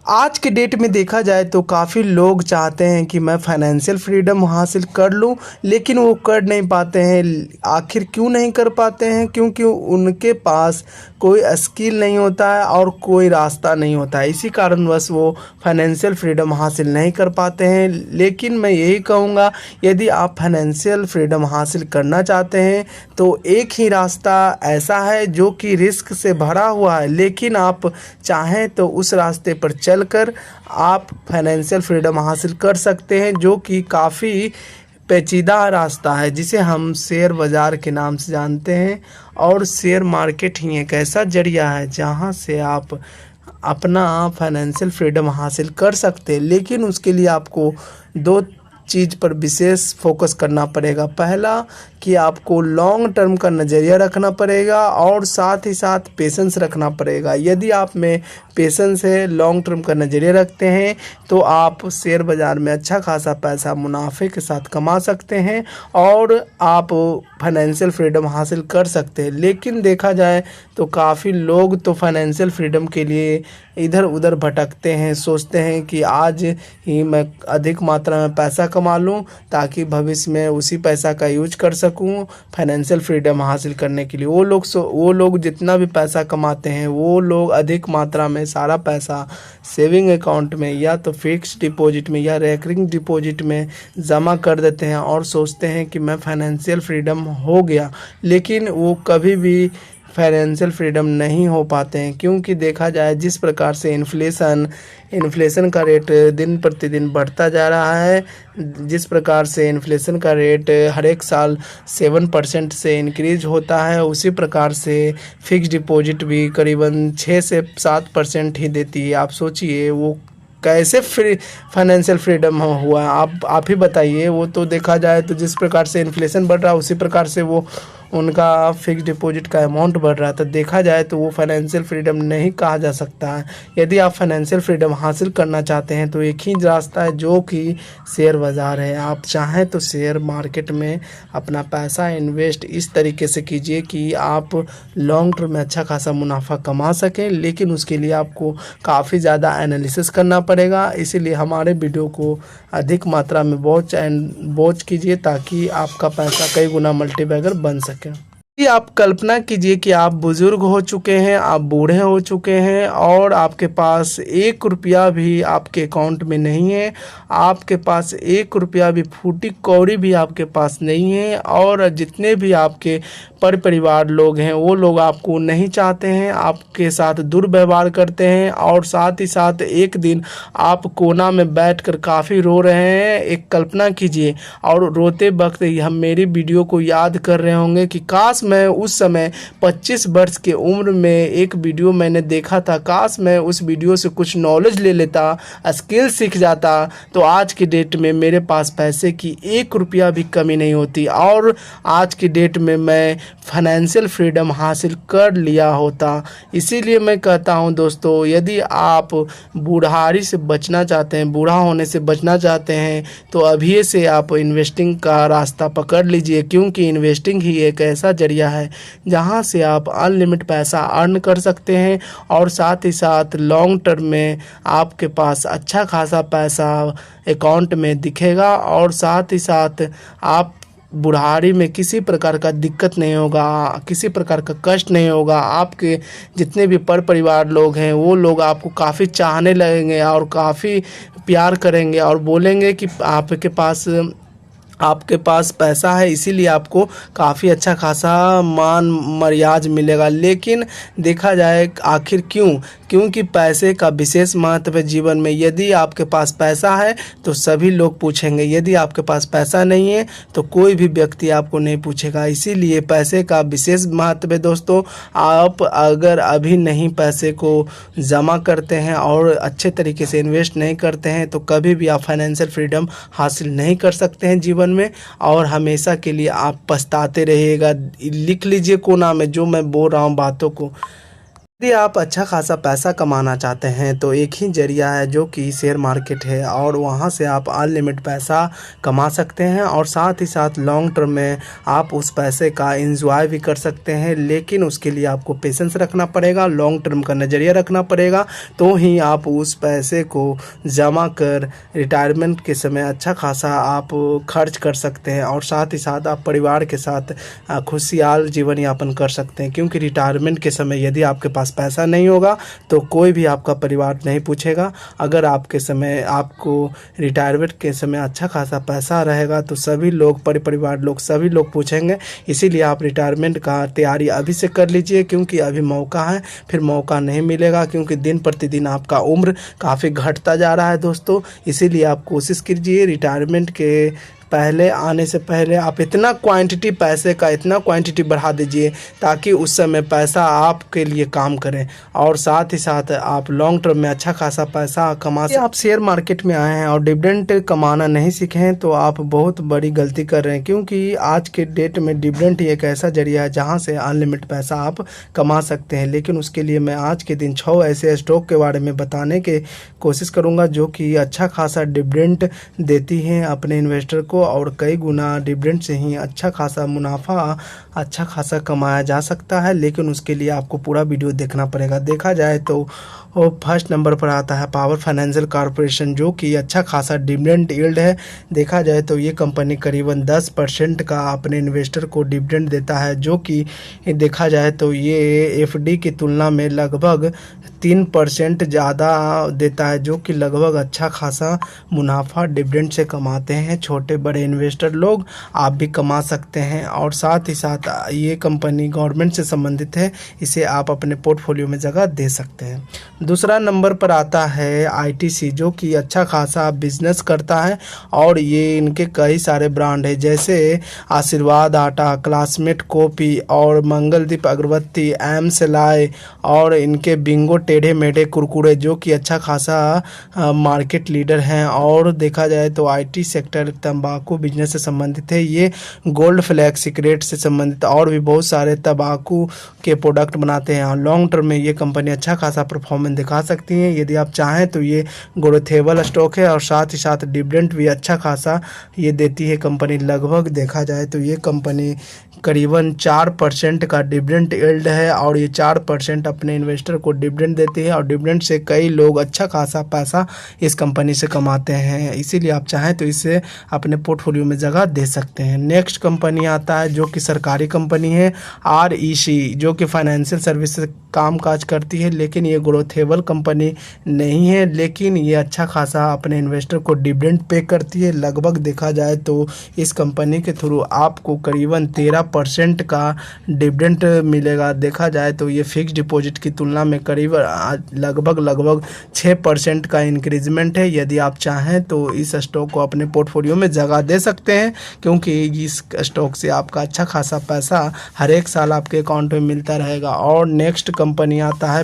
आज के डेट में देखा जाए तो काफ़ी लोग चाहते हैं कि मैं फाइनेंशियल फ्रीडम हासिल कर लूं, लेकिन वो कर नहीं पाते हैं। आखिर क्यों नहीं कर पाते हैं? क्योंकि उनके पास कोई स्किल नहीं होता है और कोई रास्ता नहीं होता है। इसी कारणवश वो फाइनेंशियल फ्रीडम हासिल नहीं कर पाते हैं। लेकिन मैं यही कहूँगा, यदि आप फाइनेंशियल फ्रीडम हासिल करना चाहते हैं तो एक ही रास्ता ऐसा है जो कि रिस्क से भरा हुआ है, लेकिन आप चाहें तो उस रास्ते पर चलकर आप फाइनेंशियल फ्रीडम हासिल कर सकते हैं, जो कि काफ़ी पेचीदा रास्ता है, जिसे हम शेयर बाज़ार के नाम से जानते हैं। और शेयर मार्केट ही एक ऐसा जरिया है जहां से आप अपना फाइनेंशियल फ्रीडम हासिल कर सकते हैं। लेकिन उसके लिए आपको दो चीज़ पर विशेष फोकस करना पड़ेगा। पहला कि आपको लॉन्ग टर्म का नज़रिया रखना पड़ेगा और साथ ही साथ पेशेंस रखना पड़ेगा। यदि आप में पेशेंस है, लॉन्ग टर्म का नज़रिया रखते हैं, तो आप शेयर बाज़ार में अच्छा खासा पैसा मुनाफे के साथ कमा सकते हैं और आप फाइनेंशियल फ्रीडम हासिल कर सकते हैं। लेकिन देखा जाए तो काफ़ी लोग तो फाइनेंशियल फ्रीडम के लिए इधर उधर भटकते हैं, सोचते हैं कि आज ही मैं अधिक मात्रा में पैसा कमा लूं ताकि भविष्य में उसी पैसा का यूज कर सकूं फाइनेंशियल फ्रीडम हासिल करने के लिए। वो लोग जितना भी पैसा कमाते हैं, वो लोग अधिक मात्रा में सारा पैसा सेविंग अकाउंट में या तो फिक्स डिपॉजिट में या रेकरिंग डिपॉजिट में जमा कर देते हैं और सोचते हैं कि मैं फाइनेंशियल फ्रीडम हो गया। लेकिन वो कभी भी फाइनेंशियल फ्रीडम नहीं हो पाते हैं, क्योंकि देखा जाए जिस प्रकार से इन्फ्लेशन का रेट दिन प्रतिदिन बढ़ता जा रहा है, जिस प्रकार से इन्फ्लेशन का रेट हर एक साल 7% से इंक्रीज होता है, उसी प्रकार से फिक्स डिपॉजिट भी करीबन 6 से 7% ही देती है। आप सोचिए वो कैसे फाइनेंशियल फ्रीडम हुआ, आप ही बताइए। वो तो देखा जाए तो जिस प्रकार से इन्फ्लेशन बढ़ रहा है उसी प्रकार से वो उनका फिक्स डिपॉजिट का अमाउंट बढ़ रहा है, तो देखा जाए तो वो फाइनेंशियल फ्रीडम नहीं कहा जा सकता है। यदि आप फाइनेंशियल फ्रीडम हासिल करना चाहते हैं तो एक ही रास्ता है, जो कि शेयर बाज़ार है। आप चाहें तो शेयर मार्केट में अपना पैसा इन्वेस्ट इस तरीके से कीजिए कि आप लॉन्ग टर्म में अच्छा खासा मुनाफा कमा सकें, लेकिन उसके लिए आपको काफ़ी ज़्यादा एनालिसिस करना पड़ेगा। इसीलिए हमारे वीडियो को अधिक मात्रा में वॉच कीजिए ताकि आपका पैसा कई गुना मल्टीपैगर बन सके। यदि आप कल्पना कीजिए कि आप बुजुर्ग हो चुके हैं, आप बूढ़े हो चुके हैं और आपके पास 1 रुपया भी आपके अकाउंट में नहीं है, आपके पास 1 रुपया भी फूटी कौड़ी भी आपके पास नहीं है, और जितने भी आपके परिवार लोग हैं वो लोग आपको नहीं चाहते हैं, आपके साथ दुर्व्यवहार करते हैं, और साथ ही साथ एक दिन आप कोना में बैठकर काफ़ी रो रहे हैं। एक कल्पना कीजिए और रोते वक्त हम मेरी वीडियो को याद कर रहे होंगे कि काश मैं उस समय 25 वर्ष के उम्र में एक वीडियो मैंने देखा था, काश मैं उस वीडियो से कुछ नॉलेज ले लेता, स्किल सीख जाता, तो आज की डेट में मेरे पास पैसे की 1 रुपया भी कमी नहीं होती और आज की डेट में मैं फाइनेंशियल फ्रीडम हासिल कर लिया होता। इसीलिए मैं कहता हूं दोस्तों, यदि आप बूढ़ारी से बचना चाहते हैं, बूढ़ा होने से बचना चाहते हैं, तो अभी से आप इन्वेस्टिंग का रास्ता पकड़ लीजिए, क्योंकि इन्वेस्टिंग ही एक ऐसा जरिया है जहां से आप अनलिमिटेड पैसा अर्न कर सकते हैं और साथ ही साथ लॉन्ग टर्म में आपके पास अच्छा खासा पैसा अकाउंट में दिखेगा और साथ ही साथ आप बुढ़ारी में किसी प्रकार का दिक्कत नहीं होगा, किसी प्रकार का कष्ट नहीं होगा। आपके जितने भी परिवार लोग हैं वो लोग आपको काफ़ी चाहने लगेंगे और काफ़ी प्यार करेंगे और बोलेंगे कि आपके पास पैसा है, इसीलिए आपको काफ़ी अच्छा खासा मान मर्यादा मिलेगा। लेकिन देखा जाए आखिर क्योंकि पैसे का विशेष महत्व है जीवन में। यदि आपके पास पैसा है तो सभी लोग पूछेंगे, यदि आपके पास पैसा नहीं है तो कोई भी व्यक्ति आपको नहीं पूछेगा। इसीलिए पैसे का विशेष महत्व है दोस्तों। आप अगर अभी नहीं पैसे को जमा करते हैं और अच्छे तरीके से इन्वेस्ट नहीं करते हैं तो कभी भी आप फाइनेंशियल फ्रीडम हासिल नहीं कर सकते हैं जीवन में, और हमेशा के लिए आप पछताते रहिएगा। लिख लीजिए कोना में जो मैं बोल रहा हूँ बातों को। यदि आप अच्छा खासा पैसा कमाना चाहते हैं तो एक ही जरिया है जो कि शेयर मार्केट है, और वहां से आप अनलिमिटेड पैसा कमा सकते हैं और साथ ही साथ लॉन्ग टर्म में आप उस पैसे का एंजॉय भी कर सकते हैं। लेकिन उसके लिए आपको पेशेंस रखना पड़ेगा, लॉन्ग टर्म का नज़रिया रखना पड़ेगा, तो ही आप उस पैसे को जमा कर रिटायरमेंट के समय अच्छा खासा आप खर्च कर सकते हैं और साथ ही साथ आप परिवार के साथ खुशहाल जीवन यापन कर सकते हैं। क्योंकि रिटायरमेंट के समय यदि आपके पास पैसा नहीं होगा तो कोई भी आपका परिवार नहीं पूछेगा। अगर आपके समय आपको रिटायरमेंट के समय अच्छा खासा पैसा रहेगा तो सभी लोग परिवार लोग सभी लोग पूछेंगे। इसीलिए आप रिटायरमेंट का तैयारी अभी से कर लीजिए, क्योंकि अभी मौका है, फिर मौका नहीं मिलेगा, क्योंकि दिन प्रतिदिन आपका उम्र काफ़ी घटता जा रहा है दोस्तों। इसीलिए आप कोशिश कीजिए रिटायरमेंट के पहले आने से पहले आप इतना क्वांटिटी पैसे का इतना क्वांटिटी बढ़ा दीजिए ताकि उस समय पैसा आपके लिए काम करे और साथ ही साथ आप लॉन्ग टर्म में अच्छा खासा पैसा कमा सकें। आप शेयर मार्केट में आए हैं और डिविडेंड कमाना नहीं सीखे हैं तो आप बहुत बड़ी गलती कर रहे हैं, क्योंकि आज के डेट में डिविडेंड ही एक ऐसा जरिया है जहां से अनलिमिटेड पैसा आप कमा सकते हैं। लेकिन उसके लिए मैं आज के दिन 6 ऐसे स्टॉक के बारे में बताने की कोशिश करूँगा जो कि अच्छा खासा डिविडेंड देती हैं अपने इन्वेस्टर को, और कई गुना डिविडेंड से ही अच्छा खासा मुनाफा अच्छा खासा कमाया जा सकता है। लेकिन उसके लिए आपको पूरा वीडियो देखना पड़ेगा। देखा जाए तो फर्स्ट नंबर पर आता है पावर फाइनेंशियल कॉर्पोरेशन, जो कि अच्छा खासा डिविडेंड यील्ड है। देखा जाए तो ये कंपनी करीबन 10% का अपने इन्वेस्टर को डिविडेंड देता है, जो कि देखा जाए तो ये एफडी की तुलना में लगभग 3% ज़्यादा देता है, जो कि लगभग अच्छा खासा मुनाफा डिविडेंड से कमाते हैं छोटे बड़े इन्वेस्टर लोग। आप भी कमा सकते हैं और साथ ही साथ ये कंपनी गवर्नमेंट से संबंधित है, इसे आप अपने पोर्टफोलियो में जगह दे सकते हैं। दूसरा नंबर पर आता है आईटीसी, जो कि अच्छा खासा बिजनेस करता है और ये इनके कई सारे ब्रांड है, जैसे आशीर्वाद आटा, क्लासमेट कॉफ़ी और मंगलदीप अगरबत्ती, एम सेलाई और इनके बिंगो टेढ़े मेढ़े कुरकुरे, जो कि अच्छा खासा मार्केट लीडर हैं। और देखा जाए तो आईटी सेक्टर तंबाकू बिजनेस से संबंधित है। ये गोल्ड फ्लैग सिगरेट से संबंधित और भी बहुत सारे तंबाकू के प्रोडक्ट बनाते हैं। लॉन्ग टर्म में ये कंपनी अच्छा खासा परफॉर्मेंस दिखा सकती हैं यदि आप चाहें तो। ये ग्रोथेबल स्टॉक है और साथ ही साथ डिविडेंड भी अच्छा खासा ये देती है कंपनी। लगभग देखा जाए तो ये कंपनी करीबन 4% का डिविडेंड यील्ड है और ये 4% अपने इन्वेस्टर को डिविडेंड देती है और डिविडेंड से कई लोग अच्छा खासा पैसा इस कंपनी से कमाते हैं। इसीलिए आप चाहें तो इसे अपने पोर्टफोलियो में जगह दे सकते हैं। नेक्स्ट कंपनी आता है जो कि सरकारी कंपनी है, REC, जो कि फाइनेंशियल सर्विस काम काज करती है, लेकिन ये ग्रोथेबल कंपनी नहीं है, लेकिन ये अच्छा खासा अपने इन्वेस्टर को डिविडेंड पे करती है। लगभग देखा जाए तो इस कंपनी के थ्रू आपको करीबन 13% का डिविडेंड मिलेगा। देखा जाए तो ये फिक्स डिपॉजिट की तुलना में करीब लगभग 6% का इंक्रीजमेंट है। यदि आप चाहें तो इस स्टॉक को अपने पोर्टफोलियो में जगह दे सकते हैं, क्योंकि इस स्टॉक से आपका अच्छा खासा पैसा हर एक साल आपके अकाउंट में मिलता रहेगा। और नेक्स्ट कंपनी आता है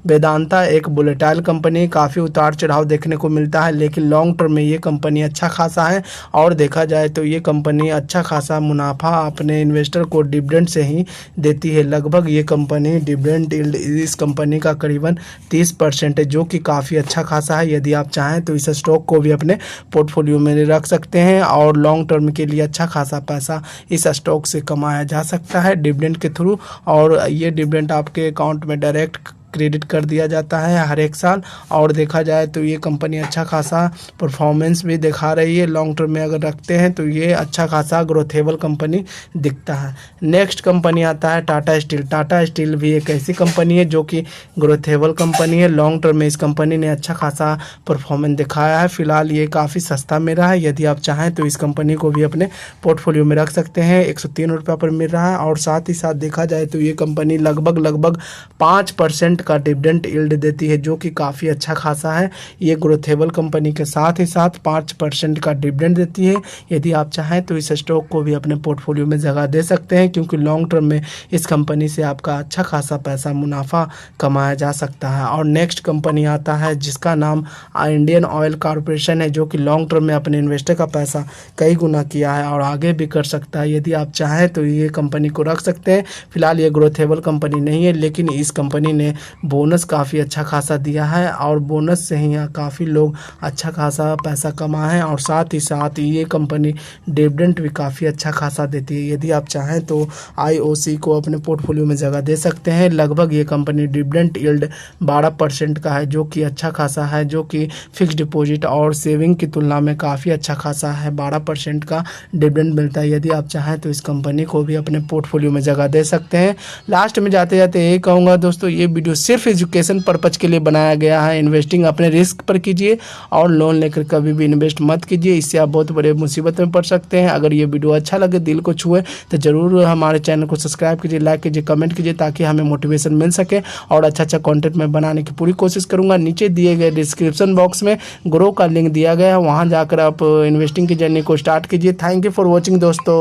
वेदांता एक वोलेटाइल कंपनी, काफ़ी उतार चढ़ाव देखने को मिलता है, लेकिन लॉन्ग टर्म में ये कंपनी अच्छा खासा है और देखा जाए तो ये कंपनी अच्छा खासा मुनाफा अपने इन्वेस्टर को डिविडेंड से ही देती है। लगभग ये कंपनी डिविडेंड यील्ड इस कंपनी का करीबन 30% है, जो कि काफ़ी अच्छा खासा है। यदि आप चाहें तो इस स्टॉक को भी अपने पोर्टफोलियो में रख सकते हैं और लॉन्ग टर्म के लिए अच्छा खासा पैसा इस स्टॉक से कमाया जा सकता है डिविडेंड के थ्रू, और ये डिविडेंड आपके अकाउंट में डायरेक्ट क्रेडिट कर दिया जाता है हर एक साल। और देखा जाए तो ये कंपनी अच्छा खासा परफॉर्मेंस भी दिखा रही है। लॉन्ग टर्म में अगर रखते हैं तो ये अच्छा खासा ग्रोथेबल कंपनी दिखता है। नेक्स्ट कंपनी आता है टाटा स्टील। टाटा स्टील भी एक ऐसी कंपनी है जो कि ग्रोथेबल कंपनी है। लॉन्ग टर्म में इस कंपनी ने अच्छा खासा परफॉर्मेंस दिखाया है। फिलहाल ये काफ़ी सस्ता मिल रहा है, यदि आप चाहें तो इस कंपनी को भी अपने पोर्टफोलियो में रख सकते हैं। 103 रुपये पर मिल रहा है और साथ ही साथ देखा जाए तो ये कंपनी लगभग 5% का डिविडेंड यील्ड देती है, जो कि काफ़ी अच्छा खासा है। ये ग्रोथेबल कंपनी के साथ ही साथ 5% का डिविडेंड देती है। यदि आप चाहें तो इस स्टॉक को भी अपने पोर्टफोलियो में जगह दे सकते हैं, क्योंकि लॉन्ग टर्म में इस कंपनी से आपका अच्छा खासा पैसा मुनाफा कमाया जा सकता है। और नेक्स्ट कंपनी आता है जिसका नाम इंडियन ऑयल कॉरपोरेशन है, जो कि लॉन्ग टर्म में अपने इन्वेस्टर का पैसा कई गुना किया है और आगे भी कर सकता है। यदि आप चाहें तो ये कंपनी को रख सकते हैं। फिलहाल ये ग्रोथेबल कंपनी नहीं है, लेकिन इस कंपनी ने बोनस काफ़ी अच्छा खासा दिया है और बोनस से ही यहाँ काफ़ी लोग अच्छा खासा पैसा कमाए हैं। और साथ ही साथ ये कंपनी डिविडेंड भी काफ़ी अच्छा खासा देती है। यदि आप चाहें तो IOC को अपने पोर्टफोलियो में जगह दे सकते हैं। लगभग ये कंपनी डिविडेंड यील्ड 12% का है, जो कि अच्छा खासा है, जो कि फिक्स डिपॉजिट और सेविंग की तुलना में काफ़ी अच्छा खासा है। 12% का डिविडेंड मिलता है। यदि आप चाहें तो इस कंपनी को भी अपने पोर्टफोलियो में जगह दे सकते हैं। लास्ट में जाते जाते यही कहूँगा दोस्तों, ये वीडियो सिर्फ एजुकेशन पर्पज़ के लिए बनाया गया है। इन्वेस्टिंग अपने रिस्क पर कीजिए और लोन लेकर कभी भी इन्वेस्ट मत कीजिए, इससे आप बहुत बड़े मुसीबत में पड़ सकते हैं। अगर ये वीडियो अच्छा लगे, दिल को छुए, तो ज़रूर हमारे चैनल को सब्सक्राइब कीजिए, लाइक कीजिए, कमेंट कीजिए, ताकि हमें मोटिवेशन मिल सके और अच्छा कंटेंट मैं बनाने की पूरी कोशिश करूँगा। नीचे दिए गए डिस्क्रिप्शन बॉक्स में ग्रो का लिंक दिया गया है, वहाँ जाकर आप इन्वेस्टिंग की जर्नी को स्टार्ट कीजिए। थैंक यू फॉर वॉचिंग दोस्तों।